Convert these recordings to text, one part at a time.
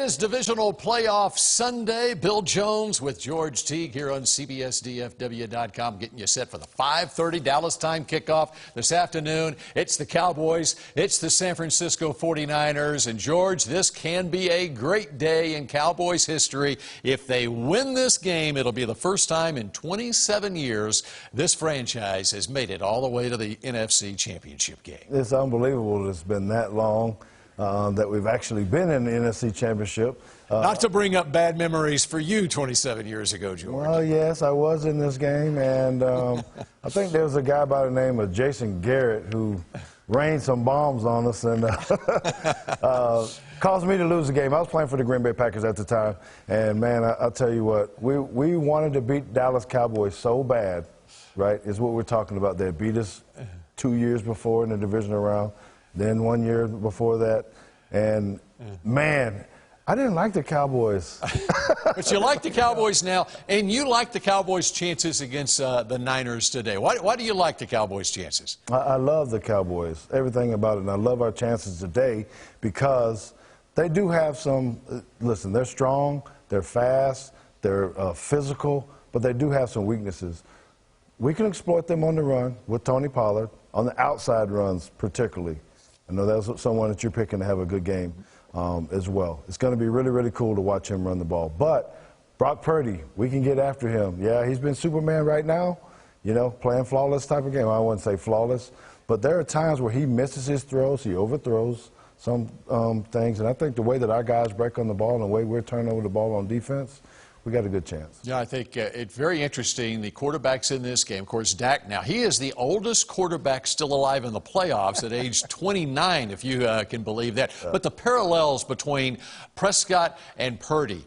is Divisional Playoff Sunday. Bill Jones with George Teague here on CBSDFW.com, getting you set for the 5:30 Dallas time kickoff this afternoon. It's the Cowboys. It's the San Francisco 49ers. And, George, this can be a great day in Cowboys history. If they win this game, it'll be the first time in 27 years this franchise has made it all the way to the NFC Championship game. It's unbelievable it's been that long. That we've actually been in the NFC Championship. Not to bring up bad memories for you 27 years ago, George. Well, yes, I was in this game, and I think there was a guy by the name of Jason Garrett who rained some bombs on us and caused me to lose the game. I was playing for the Green Bay Packers at the time, and, man, I'll tell you what, we wanted to beat Dallas Cowboys so bad, right, is what we're talking about. They beat us 2 years before in the divisional round. Then 1 year before that, and man, I didn't like the Cowboys. But you like the Cowboys now, and you like the Cowboys' chances against the Niners today. Why do you like the Cowboys' chances? I love the Cowboys, everything about it, and I love our chances today because they do have some, listen, they're strong, they're fast, they're physical, but they do have some weaknesses. We can exploit them on the run with Tony Pollard, on the outside runs particularly. I know that's someone that you're picking to have a good game as well. It's going to be really, really cool to watch him run the ball. But Brock Purdy, we can get after him. Yeah, he's been Superman right now, you know, playing flawless type of game. I wouldn't say flawless, but there are times where he misses his throws, he overthrows some things. And I think the way that our guys break on the ball and the way we're turning over the ball on defense, we got a good chance. Yeah, I think it's very interesting. The quarterbacks in this game, of course, Dak now, he is the oldest quarterback still alive in the playoffs at age 29, if you can believe that. But the parallels between Prescott and Purdy.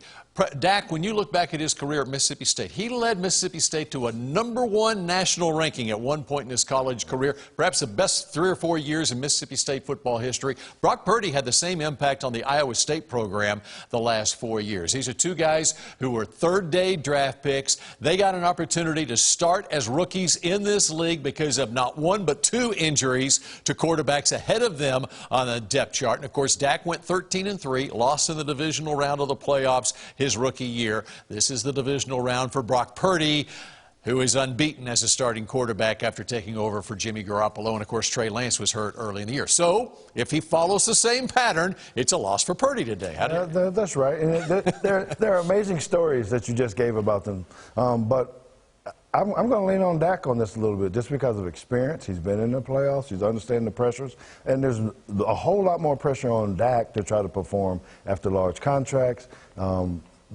Dak, when you look back at his career at Mississippi State, he led Mississippi State to a #1 national ranking at one point in his college career, perhaps the best 3 or 4 years in Mississippi State football history. Brock Purdy had the same impact on the Iowa State program the last 4 years. These are two guys who were third-day draft picks. They got an opportunity to start as rookies in this league because of not one but two injuries to quarterbacks ahead of them on the depth chart. And, of course, Dak went 13-3, lost in the divisional round of the playoffs his rookie year. This is the divisional round for Brock Purdy, who is unbeaten as a starting quarterback after taking over for Jimmy Garoppolo. And, of course, Trey Lance was hurt early in the year. So, if he follows the same pattern, it's a loss for Purdy today. That's right. And there are amazing stories that you just gave about them. But I'm going to lean on Dak on this a little bit just because of experience. He's been in the playoffs. He's understanding the pressures. And there's a whole lot more pressure on Dak to try to perform after large contracts.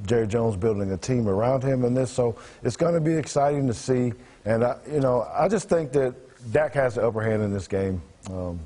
Jerry Jones building a team around him in this. So it's going to be exciting to see. And, I just think that Dak has the upper hand in this game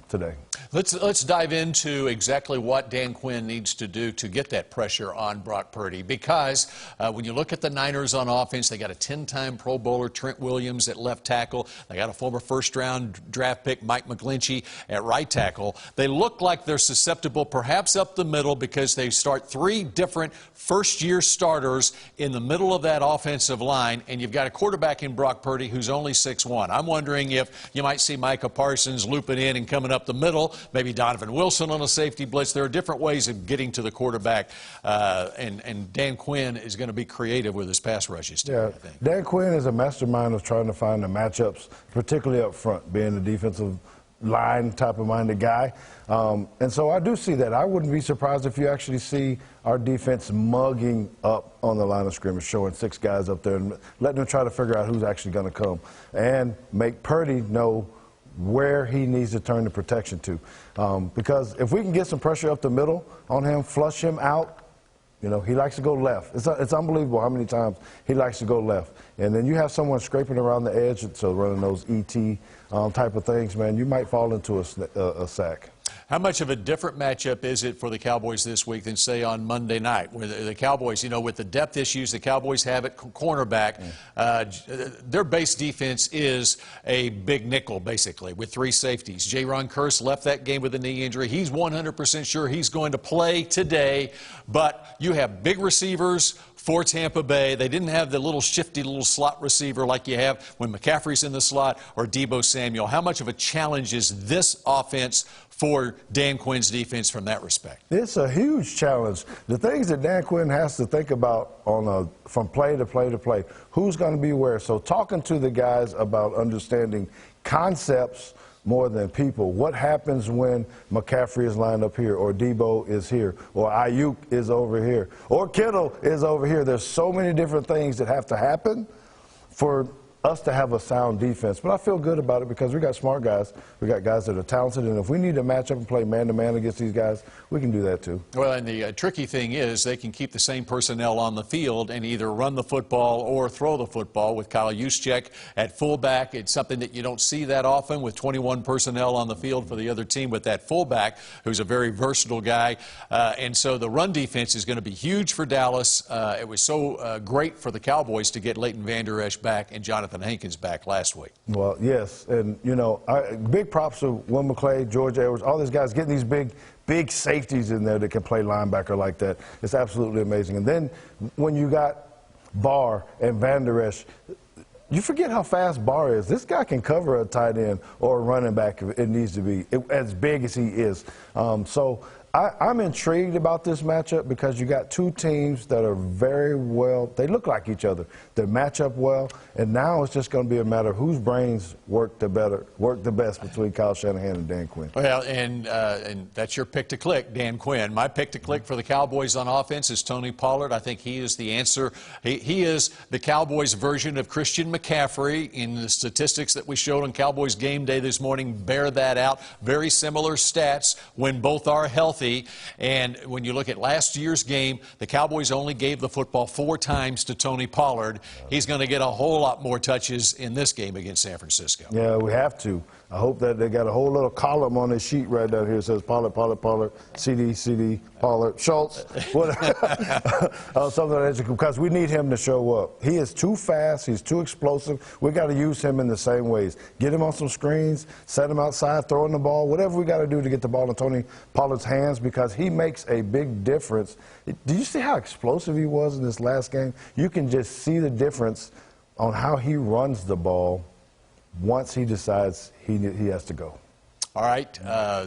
today. Let's dive into exactly what Dan Quinn needs to do to get that pressure on Brock Purdy, because when you look at the Niners on offense, they got a 10-time Pro Bowler, Trent Williams, at left tackle. They got a former first-round draft pick, Mike McGlinchey, at right tackle. They look like they're susceptible perhaps up the middle because they start 3 different first-year starters in the middle of that offensive line, and you've got a quarterback in Brock Purdy who's only 6'1". I'm wondering if you might see Micah Parsons looping in and coming up the middle, maybe Donovan Wilson on a safety blitz. There are different ways of getting to the quarterback, and Dan Quinn is going to be creative with his pass rushes too, I think. Dan Quinn is a mastermind of trying to find the matchups, particularly up front, being the defensive line type of minded guy. And so I do see that. I wouldn't be surprised if you actually see our defense mugging up on the line of scrimmage, showing 6 guys up there and letting them try to figure out who's actually going to come and make Purdy know where he needs to turn the protection to. Because if we can get some pressure up the middle on him, flush him out, you know, he likes to go left. It's unbelievable how many times he likes to go left. And then you have someone scraping around the edge, so running those ET type of things, man, you might fall into a sack. How much of a different matchup is it for the Cowboys this week than, say, on Monday night, where the Cowboys, you know, with the depth issues the Cowboys have at cornerback, their base defense is a big nickel, basically, with 3 safeties. Jaron Kearse left that game with a knee injury. He's 100% sure he's going to play today, but you have big receivers, for Tampa Bay. They didn't have the little shifty little slot receiver like you have when McCaffrey's in the slot or Deebo Samuel. How much of a challenge is this offense for Dan Quinn's defense from that respect? It's a huge challenge. The things that Dan Quinn has to think about from play to play to play, who's going to be where. So talking to the guys about understanding concepts more than people. What happens when McCaffrey is lined up here, or Deebo is here, or Ayuk is over here, or Kittle is over here? There's so many different things that have to happen for us to have a sound defense. But I feel good about it because we got smart guys. We got guys that are talented, and if we need to match up and play man-to-man against these guys, we can do that too. Well, and the tricky thing is they can keep the same personnel on the field and either run the football or throw the football. With Kyle Juszczyk at fullback, it's something that you don't see that often with 21 personnel on the field for the other team with that fullback who's a very versatile guy. And so the run defense is going to be huge for Dallas. It was so great for the Cowboys to get Leighton Vander Esch back and Jonathan Hankins back last week. Well, yes, and you know, big props to Will McClay, George Edwards, all these guys getting these big safeties in there that can play linebacker like that. It's absolutely amazing. And then when you got Barr and Vander Esch, you forget how fast Barr is. This guy can cover a tight end or a running back if it needs to be, as big as he is. So I'm intrigued about this matchup because you got two teams that are very well, they look like each other. They match up well, and now it's just going to be a matter of whose brains work the best between Kyle Shanahan and Dan Quinn. Well, and that's your pick to click, Dan Quinn. My pick to click for the Cowboys on offense is Tony Pollard. I think he is the answer. He is the Cowboys version of Christian McCaffrey. In the statistics that we showed on Cowboys game day this morning bear that out. Very similar stats when both are healthy. And when you look at last year's game, the Cowboys only gave the football 4 times to Tony Pollard. He's going to get a whole lot more touches in this game against San Francisco. Yeah, we have to. I hope that they got a whole little column on this sheet right down here that says Pollard, Pollard, Pollard, CD, Pollard, Schultz, something like that, because we need him to show up. He is too fast. He's too explosive. We got to use him in the same ways. Get him on some screens, set him outside, throwing the ball, whatever we got to do to get the ball in Tony Pollard's hands, because he makes a big difference. Do you see how explosive he was in this last game? You can just see the difference on how he runs the ball once he decides he has to go. All right,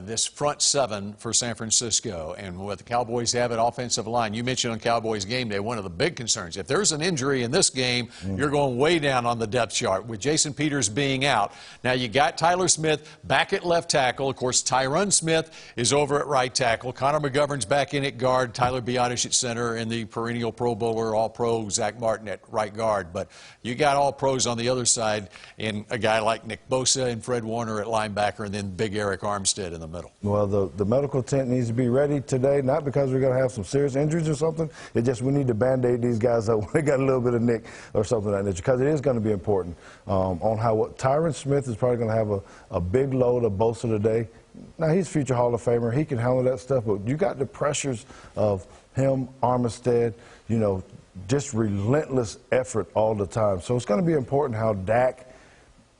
this front 7 for San Francisco, and what the Cowboys have at offensive line. You mentioned on Cowboys game day, one of the big concerns. If there's an injury in this game, you're going way down on the depth chart with Jason Peters being out. Now you got Tyler Smith back at left tackle. Of course, Tyron Smith is over at right tackle. Connor McGovern's back in at guard. Tyler Biadasz at center, and the perennial Pro Bowler, All-Pro Zach Martin at right guard. But you got all pros on the other side, and a guy like Nick Bosa and Fred Warner at linebacker, and then big Eric Armstead in the middle. Well, the medical tent needs to be ready today, not because we're going to have some serious injuries or something. It's just we need to Band-Aid these guys up when they got a little bit of nick or something like that, because it is going to be important on how Tyron Smith is probably going to have a big load of Bosa today. Now, he's future Hall of Famer. He can handle that stuff, but you got the pressures of him, Armstead, you know, just relentless effort all the time. So it's going to be important how Dak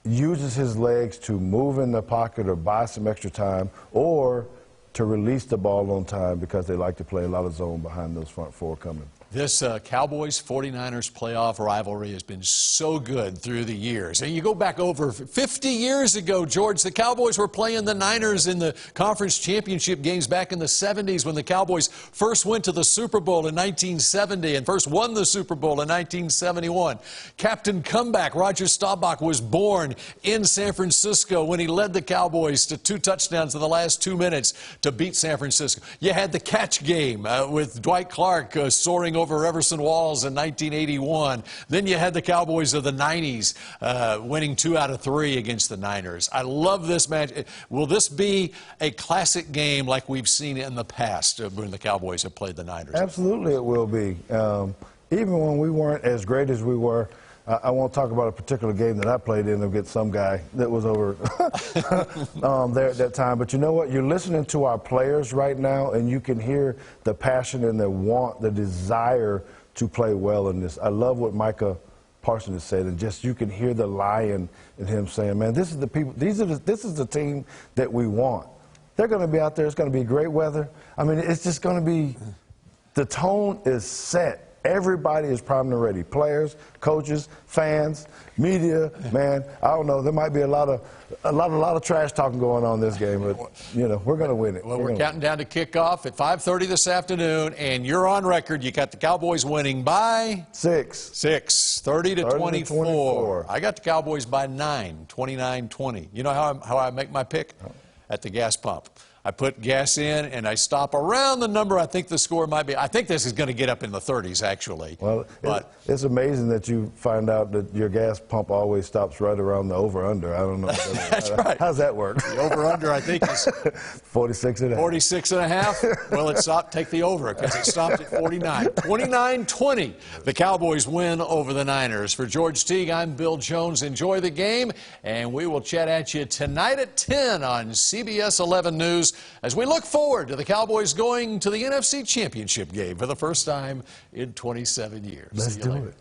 uses his legs to move in the pocket or buy some extra time, or to release the ball on time, because they like to play a lot of zone behind those front 4 coming. This Cowboys-49ers playoff rivalry has been so good through the years. And you go back over 50 years ago, George, the Cowboys were playing the Niners in the conference championship games back in the 70s when the Cowboys first went to the Super Bowl in 1970 and first won the Super Bowl in 1971. Captain Comeback Roger Staubach was born in San Francisco when he led the Cowboys to 2 touchdowns in the last 2 minutes to beat San Francisco. You had the catch game with Dwight Clark soaring over Everson Walls in 1981. Then you had the Cowboys of the 90s winning 2 out of 3 against the Niners. I love this match. Will this be a classic game like we've seen in the past when the Cowboys have played the Niners? Absolutely it will be. Even when we weren't as great as we were, I won't talk about a particular game that I played in against some guy that was over there at that time. But you know what? You're listening to our players right now, and you can hear the passion and the want, the desire to play well in this. I love what Micah Parsons said, and just you can hear the lion in him saying, man, this is the people, this is the team that we want. They're going to be out there. It's going to be great weather. I mean, it's just going to be, the tone is set. Everybody is primed and ready. Players, coaches, fans, media. Man, I don't know. There might be a lot of trash talking going on in this game, but you know we're going to win it. Well, we're counting down to kickoff at 5:30 this afternoon, and you're on record. You got the Cowboys winning by 6, 30-24. I got the Cowboys by 9, 29-20. You know how I make my pick? At the gas pump. I put gas in, and I stop around the number I think the score might be. I think this is going to get up in the 30s, actually. Well, it's amazing that you find out that your gas pump always stops right around the over-under. I don't know. That's right. How's that work? The over-under, I think, is 46 and a half. 46 and a half. Well, it stopped. Take the over because it stopped at 49. 29-20. The Cowboys win over the Niners. For George Teague, I'm Bill Jones. Enjoy the game, and we will chat at you tonight at 10 on CBS 11 News as we look forward to the Cowboys going to the NFC Championship game for the first time in 27 years. Let's do it.